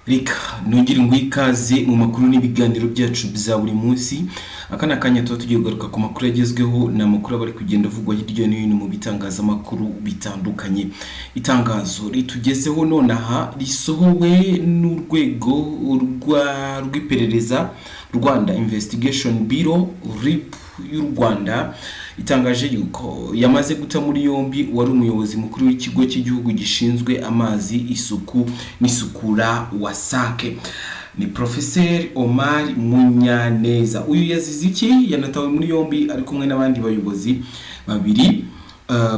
Reka nongere ngo ikaze mu makuru n'ibiganiro byacu bya buri munsi. Akana kanya tugiye kugaruka ku makuru yagezweho na makuru bari kugenda avugwa hirya no hino mu bitangazamakuru bitandukanye. Itangazo ritugezeho nonaha risohowe n'urwego rw'iperereza Rwanda Investigation Bureau RIB y'u Rwanda, itangaje yuko yamaze guta muri yombi wari umuyobozi mukuru w'ikigo cy'igihugu gishinzwe amazi, isuku n'isukura WASAC. Ni Professor Omar Munyaneza. Uyu yazize iki? Yanatawe muri yombi ari kumwe n'abandi bayobozi babiri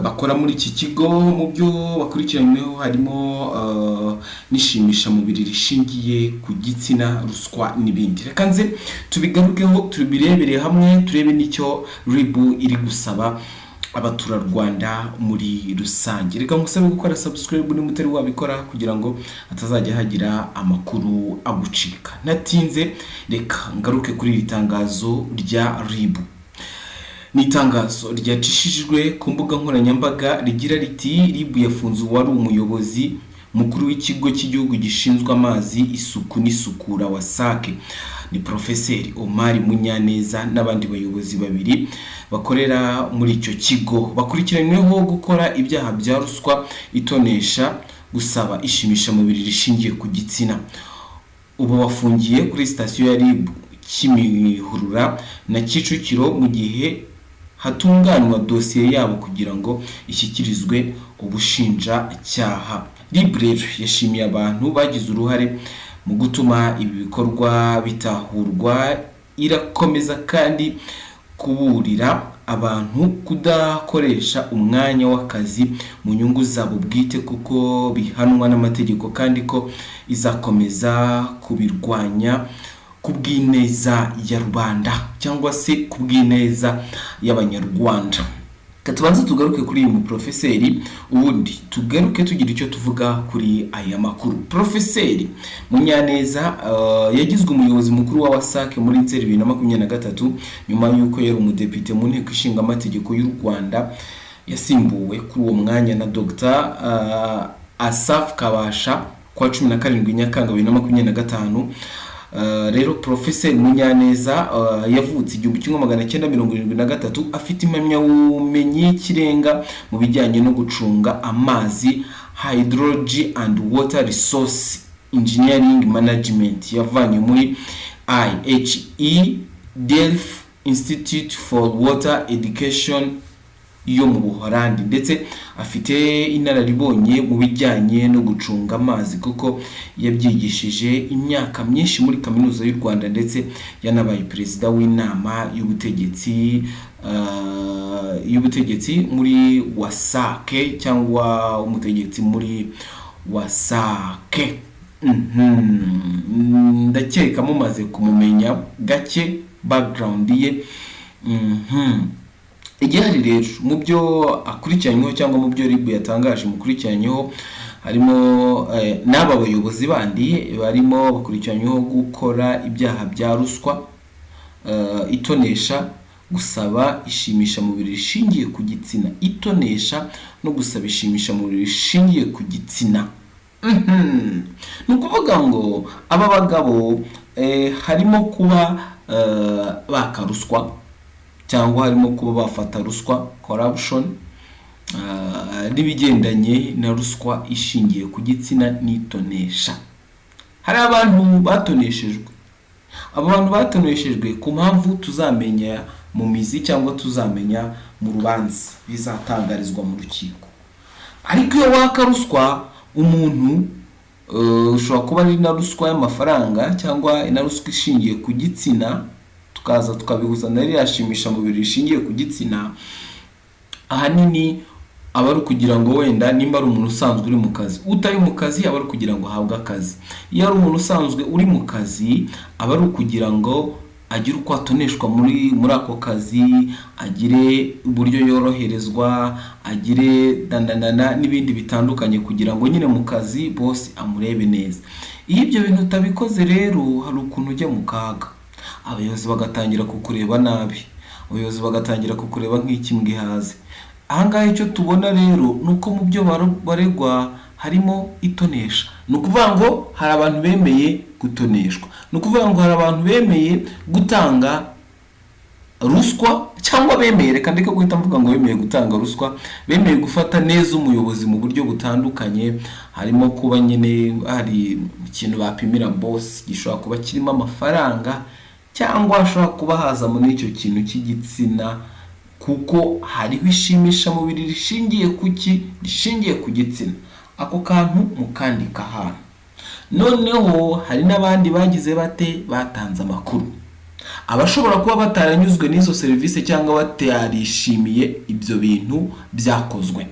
bakora muri iki kigo. Mu byo bakurikiranyweho harimo nishimisha mubiri rishingiye ku gitsina, ruswa n'ibindi. Reka nze tubigarukeho, tubirebere hamwe, turebe nicyo RIB iri gusaba abaturarwanda muri rusange. Reka ngusabe gukora subscribe ni mutari wabikora kugira ngo atazajya hagira amakuru agucika. Natinze, reka ngaruke kuri iri tangazo rya RIB. Ni itangazo ryacishijwe ku mbuga nkoranyambaga rigira riti RIB yafunze wari umuyobozi mukuru w'ikigo cy'igihugu gishinzwe amazi, isuku n'isukura WASAC. Ni Professor Omar Munyaneza n'abandi bayobozi babiri bakorera muri icyo kigo bakurikiranyweho gukora ibyaha bya ruswa, itonesha, gusaba ishimisha mubiri rishingiye ku gitsina. Ubu bafungiye kuri station ya RIB Kimihurura na Kicukiro mu gihe hatunganywa dosiye yabo kugira ngo ishyikirizwe ubushinjacyaha. RIB rero yashimiye abantu bagize uruhare mu gutuma ibi bikorwa bitahurwa. Irakomeza kandi kuburira abantu kudakoresha umwanya w'akazi mu nyungu zabo bwite kuko bihanwa n'amategeko, kandi ko izakomeza kubirwanya kubw'ineza ya rubanda cyangwa se kubw'ineza y'abanyarwanda. Katubanza tugaruke kuri uyu profeseri, ubundi tugaruke tugira icyo tuvuga kuri aya makuru. Profeseri Munyaneza yagizwe umuyobozi mukuru wa WASAC muri Nzeri 2023 nyuma yuko yari umudepite mu nteko ishinga amategeko y'u Rwanda. Yasimbuwe kuri uwo mwanya na Dr Asaf Kabasha kwa 17 Nyakanga 2025. Rero Professor Munyaneza yavutse 1973, afite impamyabumenyi y'ikirenga mu bijyanye no gucunga amazi, hydrology and water resource engineering management, yavanye muri IHE Delft Institute for Water Education yo mu Buholandi, ndetse afite inararibonye mu bijyanye no gucunga amazi kuko yabyigishije imyaka myinshi muri kaminuza y'u Rwanda, ndetse yanabaye perezida w'inama y'ubutegetsi muri WASAC cyangwa umutegetsi muri WASAC. Ndakeka mumaze kumumenya gake background ye. Igihari rero mu byo akurikiranyweho cyangwa mu byo RIB yatangaje mukurikiranyeho harimo n'aba bayobozi bandi barimo bakurikiranyweho gukora ibyaha bya ruswa, itonesha, gusaba ishimisha mubiri rishingiye ku gitsina, itonesha no gusaba ishimisha mubiri rishingiye ku gitsina. Nukuvuga ngo aba bagabo harimo kuba bakaruswa cyangwa harimo kuba bafata ruswa, corruption, n'ibigendanye na ruswa ishingiye ku gitsina n'itonesha. Hari abantu batoneshejwe. Abantu batoneshejwe ku mpamvu tuzamenya mu mizi cyangwa tuzamenya mu rubanza bizatangarizwa mu rukiko. Ariko iyo wakaruswa umuntu ushobora kuba ari na ruswa y'amafaranga cyangwa ina ruswa ishingiye ku gitsina, tukaza tukabihuza nari yashimisha mubiri rishingiye ku gitsina. Ahanini aba ari kugira ngo wenda nimba ari umuntu usanzwe uri mu kazi, utari mu kazi aba ari kugira ngo ahabwe akazi. Iyo ari umuntu usanzwe uri mu kazi aba ari kugira ngo agire uko atoneshwa muri ako kazi, agire uburyo yoroherezwa, agire dandanana n'ibindi bitandukanye kugira ngo nyine mu kazi bose amurebe neza. Iyo ibyo bintu utabikoze rero hari ukuntu ujya mu kaga. Abayobozi bagatangira kukureba nabi, abayobozi bagatangira kukureba nk'ikimbwe haze. Ahangahe icyo tubona rero nuko mu byo baregwa harimo itonesha. Ni ukuvuga ngo hari abantu bemeye gutoneshwa, ni ukuvuga ngo hari abantu bemeye gutanga ruswa, cyangwa bemeye, reka ndeke guhita mvuga ngo bemeye gutanga ruswa, bemeye gufata neza umuyobozi mu buryo butandukanye. Harimo kuba nyine hari ikintu bapimira boss gishobora kuba kirimo amafaranga, cyangwa ashobora kuba haza muri icyo kintu cy'igitsina, kuko hariho ishimisha mubiri rishingiye kuki, rishingiye ku gitsina. Ako kantu mukandika hano. Noneho hari n'abandi bagize bate, batanze amakuru. Abashobora kuba bataranyuzwe n'izo serivisi cyangwa batarishimiye ibyo bintu byakozwe.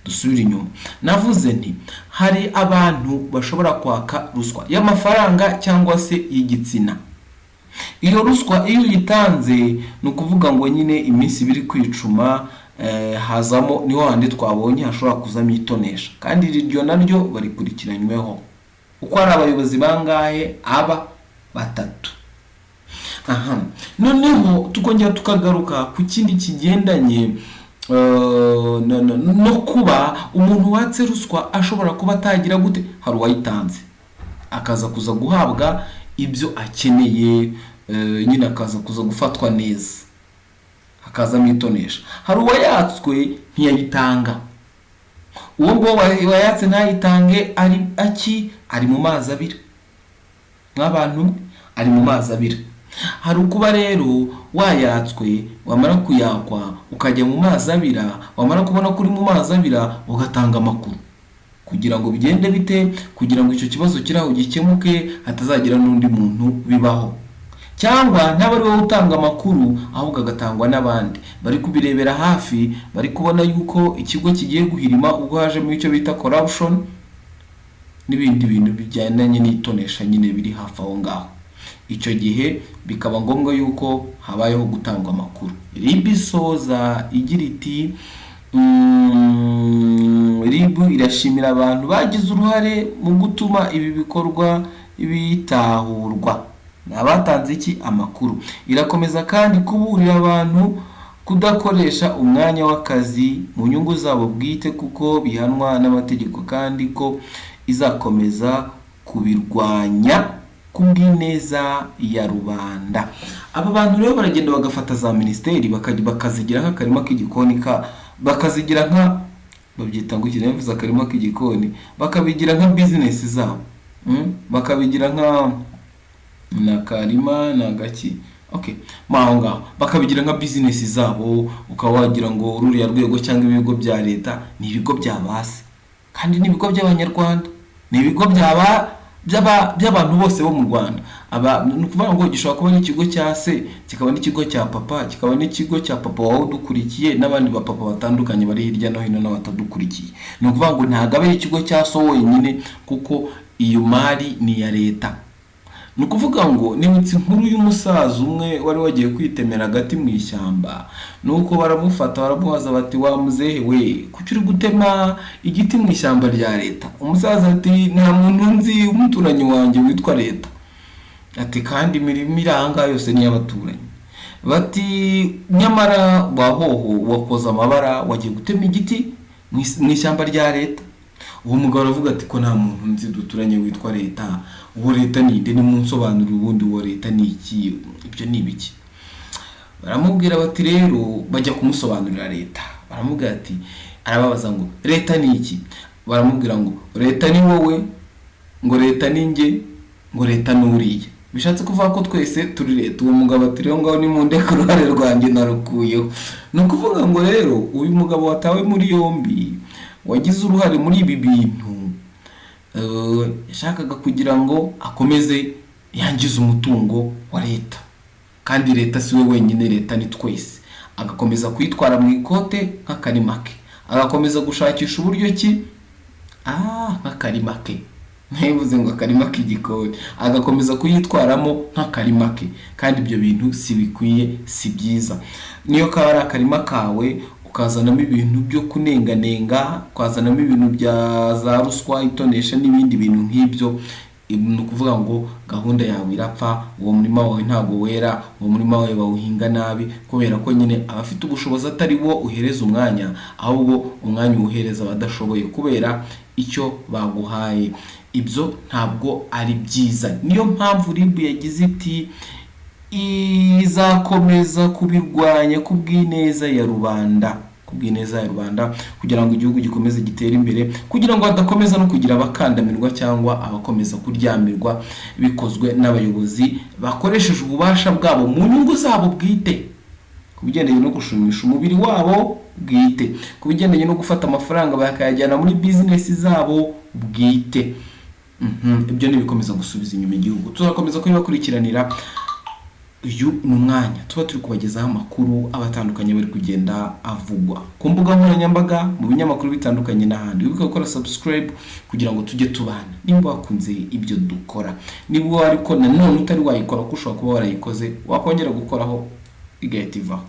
Dusubire inyuma, navuze nti hari abantu bashobora kwaka ruswa y'amafaranga cyangwa se y'igitsina. Iyo ruswa iyo uyitanze, ni ukuvuga ngo nyine iminsi ibiri kwicuma hazamo, niho handi twabonye hashobora kuzamo itonesha, kandi iryo naryo barikurikiranyweho. Uko ari abayobozi bangahe? Aba batatu. Noneho tukongera tukagaruka ku kindi kigendanye no kuba umuntu watse ruswa ashobora kuba atagira gute, hari uwayitanze akaza kuza guhabwa ibyo akeneye, nyine akaza kuza gufatwa neza, hakazamo itonesha. Hari uwayatswe ntiyayitanga, uwo ngo wayatse ntayitange ari mu mazi abira, nk'abantu ari mu mazi abira. Hari ukuba rero wayatswe, wamara kuyakwa ukajya mu mazi abira, wamara kubona kuri mu mazi abira ugatanga amakuru, kugira ngo bigende bite, kugira ngo icyo kibazo kiraho gikemuke, hatazagira n'undi muntu bibaho. Cyangwa ntabari wowe utanga amakuru, ahubwo agatangwa n'abandi bari kubirebera hafi, bari kubona yuko ikigo kigiye guhirima ubwo hajemo icyo bita corruption n'ibindi bintu bijyanye n'itonesha nyine biri hafi aho ngaho. Icyo gihe bikaba ngombwa yuko habayeho gutangwa amakuru. RIB isoza igira iti RIB irashimira abantu bagize uruhare mu gutuma ibi bikorwa bitahurwa, n'abatanze iki amakuru. Irakomeza kandi kuburira abantu kudakoresha umwanya w'akazi mu nyungu zabo bwite, kuko bihanwa n'amategeko, kandi ko izakomeza kubirwanya kubw'ineza ya rubanda. Aba bantu rero baragenda bagafata za ministeri bakazigira nk'akarima k'igikoni, bakazigira nka babyita ngo kinemvuza akarima k'igikoni, bakabigira nka business zabo, bakabigira nka nakarima nagaki, ngaho bakabigira nka business zabo. Ukaba wagira ngo ruriya rwego cyangwa ibigo bya leta ni ibigo byabase, kandi ni ibigo by'abanyarwanda, ni ibigo by'abantu bose bo mu Rwanda. Ni ukuvuga ngo gishobora kuba n'ikigo cya se, kikaba n'ikigo cya papa, kikaba n'ikigo cya papa wawe udukurikiye, n'abandi ba papa batandukanye bari hirya no hino n'abatadukurikiye. Ni ukuvuga ngo ntabwo ari ikigo cya so wenyine, kuko iyo mari ni ya leta. Ni ukuvuga ngo nibutse inkuru y'umusaza umwe wari wagiye kwitemera agati mu ishyamba, nuko baramufata baramubaza bati, wa muzehe we, kuki uri gutema igiti mu ishyamba rya leta? Umusaza ati, nta muntu nzi umuturanyi wanjye witwa leta. Ati, kandi imirimo iranga yose ni y'abaturanyi. Bati, nyamara wahoho wakoza amabara wagiye gutema igiti mu ishyamba rya leta. Uwo mugabo aravuga ati, ko nta muntu nzi duturanye witwa leta. Uwo leta ni nde? Nimunsobanurire ubundi uwo leta ni iki, ibyo ni ibiki? Baramubwira bati rero bajya kumusobanurira leta. Baramubwira ati, arababaza ngo leta ni iki? Baramubwira ngo leta ni wowe, ngo leta ni nge, ngo leta n'uriye. Bishatse kuvuga ko twese turi leta. Uwo mugabo ati rero ngaho nimundeke uruhare rwanjye narukuyeho. Ni ukuvuga ngo rero uyu mugabo watawe muri yombi wagize uruhare muri ibi bintu, yashakaga kugira ngo akomeze yangize umutungo wa leta, kandi leta si we wenyine, leta ni twese. Agakomeza kwitwara mu ikote nk'akarima ke, agakomeza gushakisha uburyo ki nk'akarima ke, ntibivuze ngo akarima k'igikoni, agakomeza kuyitwaramo nk'akarima ke, kandi ibyo bintu si bikwiye, si byiza. Niyo kaba ari akarima kawe ukazanamo ibintu byo kunenganenga, ukazanamo ibintu bya za ruswa, itonesha n'ibindi bintu nk'ibyo, ni ukuvuga ngo gahunda yawe irapfa, uwo murima wawe ntago wera, uwo murima wawe bawuhinga nabi, kubera ko nyine abafite ubushobozi atari bo uhereza umwanya, ahubwo umwanya uwuhereza abadashoboye kubera icyo baguhaye. Ibyo ntabwo ari byiza. Niyo mpamvu RIB yagize iti izakomeza kubirwanya kubw'ineza ya rubanda, kugira ngo igihugu gikomeze gitere imbere, kugira ngo hadakomeza no kugira abakandamirwa cyangwa abakomeza kuryamirwa bikozwe n'abayobozi bakoresheje ububasha bwabo mu nyungu zabo bwite, ku bigendanye no gushimisha umubiri wabo bwite, ku bigendanye no gufata amafaranga bakayajyana muri business zabo bwite. Ibyo ni bikomeza gusubiza inyuma igihugu. Tuzakomeza kubakurikiranira. Uyu ni umwanya tuba turi kubagezaho amakuru abatandukanye bari kugenda avugwa ku mbuga nkoranyambaga, mu binyamakuru bitandukanye n'ahandi. Wibuke gukora subscribe kugira ngo tujye tubana. Nimba wakunze ibyo dukora, niba ariko nanone utari wayikora, ko ushobora kuba warayikoze, wakongera gukoraho igahita ivaho.